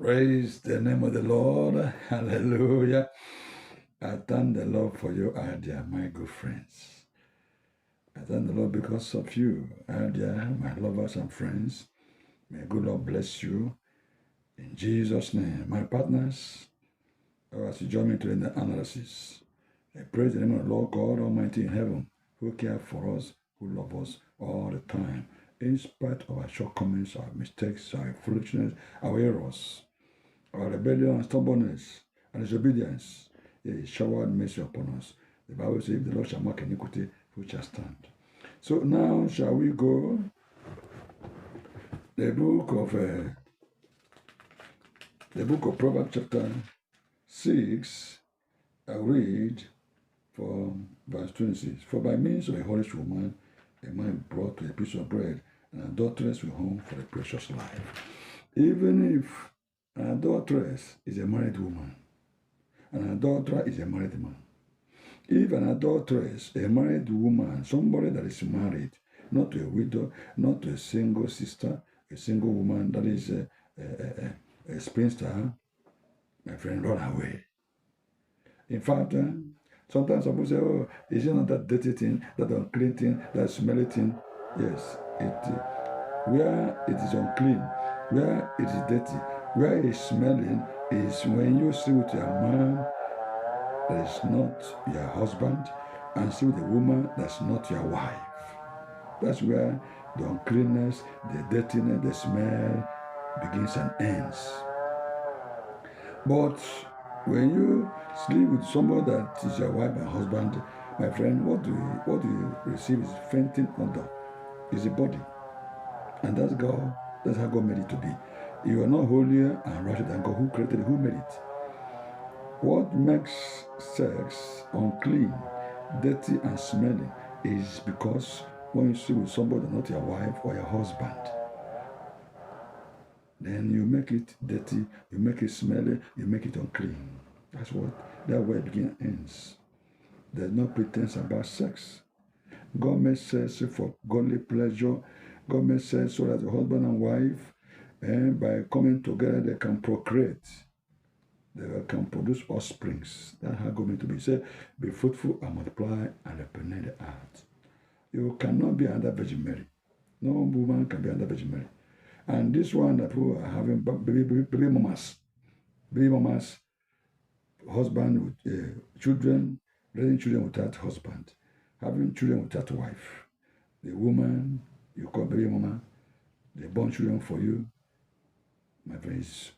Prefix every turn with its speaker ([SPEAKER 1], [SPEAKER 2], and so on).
[SPEAKER 1] Praise the name of the Lord. Hallelujah. I thank the Lord for your idea, my good friends. I thank the Lord because of you, idea, my lovers and friends. May good Lord bless you. In Jesus' name, my partners, as you join me today in the analysis, I praise the name of the Lord God Almighty in heaven, who cares for us, who loves us all the time, in spite of our shortcomings, our mistakes, our foolishness, our errors, our rebellion and stubbornness and disobedience. He showered mercy upon us. The Bible says, if the Lord shall mark iniquity, who shall stand? So now shall we go the book of Proverbs chapter 6. I read from verse 26. For by means of a whorish woman, a man brought to a piece of bread, and an adulteress will home for a precious life. Even if an adulteress is a married woman, an adulterer is a married man. If an adulteress, a married woman, somebody that is married, not to a widow, not to a single sister, a single woman that is a spinster, my friend, run away. In fact, sometimes people say, oh, is it not that dirty thing, that unclean thing, that smelly thing? Yes, where it is unclean, where it is dirty, where it is smelling, is when you sleep with your man that is not your husband, and sleep with a woman that's not your wife. That's where the uncleanness, the dirtiness, the smell begins and ends. But when you sleep with somebody that is your wife and husband, my friend, what do you receive is fainting odor. Is the body. And that's how God made it to be. You are not holier and righteous than God, who created it, who made it. What makes sex unclean, dirty, and smelly is because when you sleep with somebody not your wife or your husband, then you make it dirty, you make it smelly, you make it unclean. That's where it begins and ends. There's no pretense about sex. God made sex for godly pleasure. God made sex so that the husband and wife, and by coming together, they can procreate. They can produce offsprings. That's how God made to be. He said, be fruitful and multiply and replenish the earth. You cannot be under Virgin Mary. No woman can be under Virgin Mary. And this one that people are having baby mamas, husband with children, raising children without husband, having children without wife. The woman you call baby mama, they born children for you, my friend, is